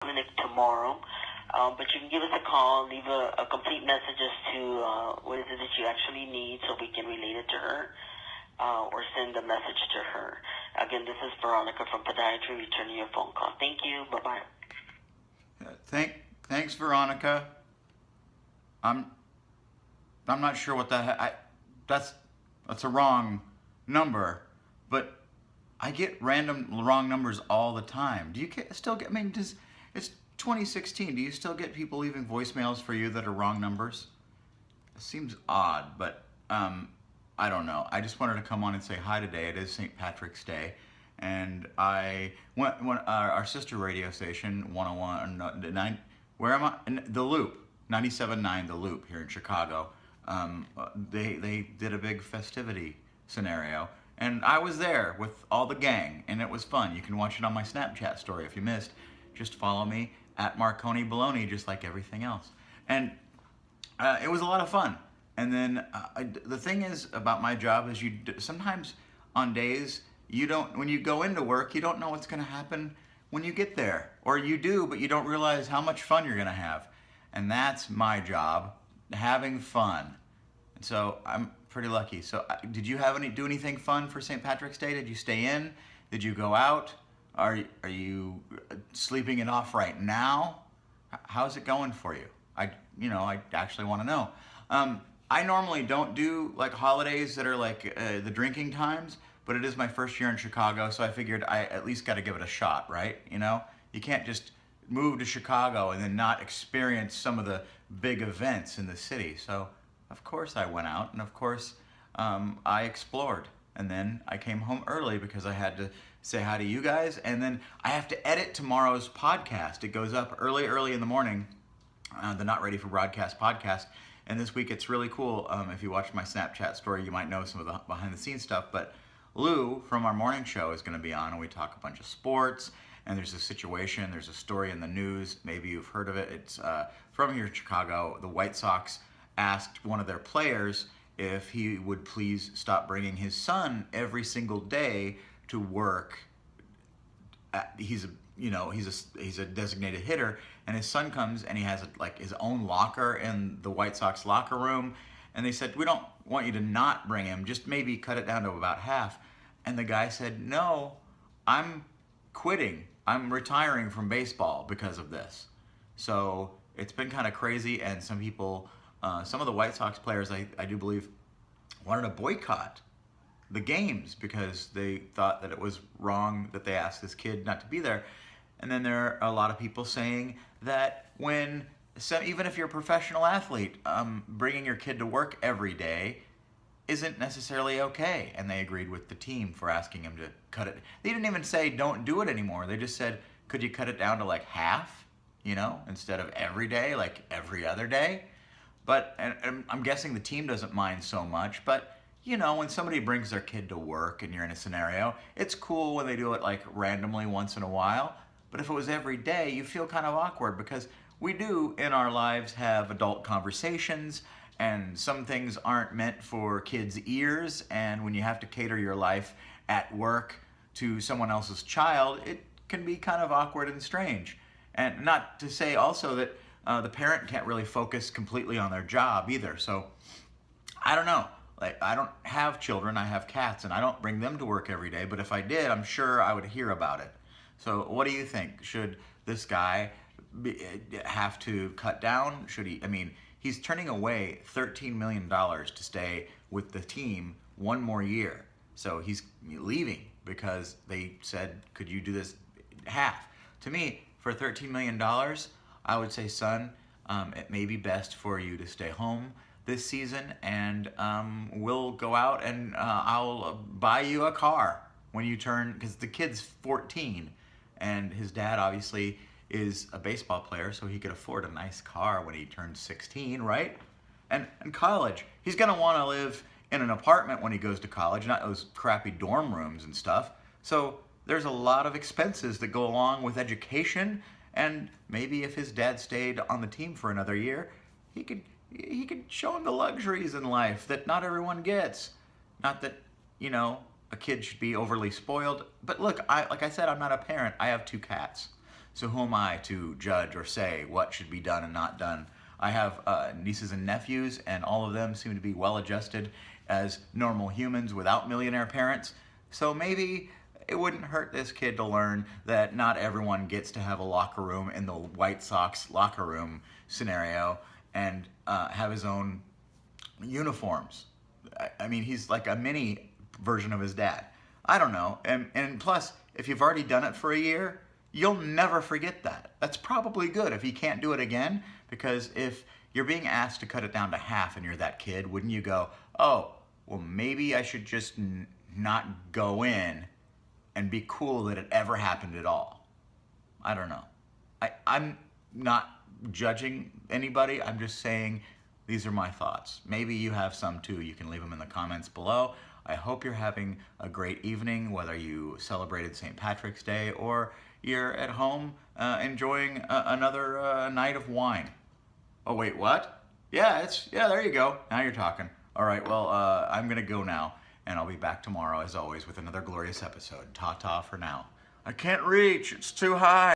clinic tomorrow. But you can give us a call, leave a complete message as to what is it that you actually need so we can relate it to her or send a message to her. Again, this is Veronica from Podiatry returning your phone call. Thank you. Bye-bye. Thanks, Veronica. I'm not sure what that's a wrong number, but I get random wrong numbers all the time. Do you still get? I mean, it's 2016. Do you still get people leaving voicemails for you that are wrong numbers? It seems odd, but I don't know. I just wanted to come on and say hi today. It is St. Patrick's Day, and I went our sister radio station 101 where am I? The Loop 97.9 The Loop here in Chicago. They did a big festivity scenario, and I was there with all the gang, and it was fun. You can watch it on my Snapchat story if you missed. Just follow me at Marconi Baloney, just like everything else. And it was a lot of fun. And then the thing is about my job is sometimes on days when you go into work, you don't know what's going to happen when you get there, or you do, but you don't realize how much fun you're going to have. And that's my job, having fun. And so I'm pretty lucky. So did you do anything fun for St. Patrick's Day? Did you stay in? Did you go out? Are you sleeping it off right now? How's it going for you? I actually want to know. I normally don't do like holidays that are like the drinking times, but it is my first year in Chicago, so I figured I at least got to give it a shot, right? You can't just move to Chicago and then not experience some of the big events in the city. So of course I went out, and of course I explored. And then I came home early because I had to say hi to you guys, and then I have to edit tomorrow's podcast. It goes up early in the morning, the Not Ready for Broadcast podcast. And this week it's really cool. If you watch my Snapchat story, you might know some of the behind the scenes stuff. But Lou from our morning show is going to be on, and we talk a bunch of sports. And there's a situation, there's a story in the news. Maybe you've heard of it. It's from here in Chicago. The White Sox asked one of their players if he would please stop bringing his son every single day to work. He's a designated hitter, and his son comes and he has his own locker in the White Sox locker room, and they said, we don't want you to not bring him, just maybe cut it down to about half. And the guy said, no, I'm quitting. I'm retiring from baseball because of this. So it's been kind of crazy, and some people, some of the White Sox players, I do believe, wanted to boycott the games because they thought that it was wrong that they asked this kid not to be there. And then there are a lot of people saying that even if you're a professional athlete, bringing your kid to work every day isn't necessarily okay. And they agreed with the team for asking him to cut it. They didn't even say don't do it anymore. They just said, could you cut it down to like half, instead of every day, like every other day? But and I'm guessing the team doesn't mind so much, but when somebody brings their kid to work and you're in a scenario, it's cool when they do it like randomly once in a while. But if it was every day, you feel kind of awkward because we do in our lives have adult conversations, and some things aren't meant for kids' ears. And when you have to cater your life at work to someone else's child, it can be kind of awkward and strange. And not to say also that the parent can't really focus completely on their job either. So I don't know. I don't have children, I have cats, and I don't bring them to work every day, but if I did, I'm sure I would hear about it. So what do you think? Should this guy have to cut down? He's turning away $13 million to stay with the team one more year. So he's leaving because they said, could you do this half? To me, for $13 million, I would say, son, it may be best for you to stay home this season, and we'll go out and I'll buy you a car when you turn, because the kid's 14, and his dad obviously is a baseball player, so he could afford a nice car when he turns 16, right? And in college, he's gonna wanna live in an apartment when he goes to college, not those crappy dorm rooms and stuff. So there's a lot of expenses that go along with education, and maybe if his dad stayed on the team for another year, he could show him the luxuries in life that not everyone gets. Not that, a kid should be overly spoiled. But look, like I said, I'm not a parent. I have 2 cats. So who am I to judge or say what should be done and not done? I have nieces and nephews, and all of them seem to be well adjusted as normal humans without millionaire parents. So maybe it wouldn't hurt this kid to learn that not everyone gets to have a locker room in the White Sox locker room scenario and have his own uniforms. I mean, he's like a mini version of his dad. I don't know. And plus, if you've already done it for a year, you'll never forget that. That's probably good if he can't do it again, because if you're being asked to cut it down to half and you're that kid, wouldn't you go, oh, well, maybe I should just not go in and be cool that it ever happened at all? I don't know. I'm not judging anybody. I'm just saying these are my thoughts. Maybe you have some too. You can leave them in the comments below. I hope you're having a great evening, whether you celebrated St. Patrick's Day or you're at home enjoying another night of wine. Oh, wait, what? Yeah, there you go. Now you're talking. All right, well, I'm going to go now, and I'll be back tomorrow, as always, with another glorious episode. Ta-ta for now. I can't reach. It's too high.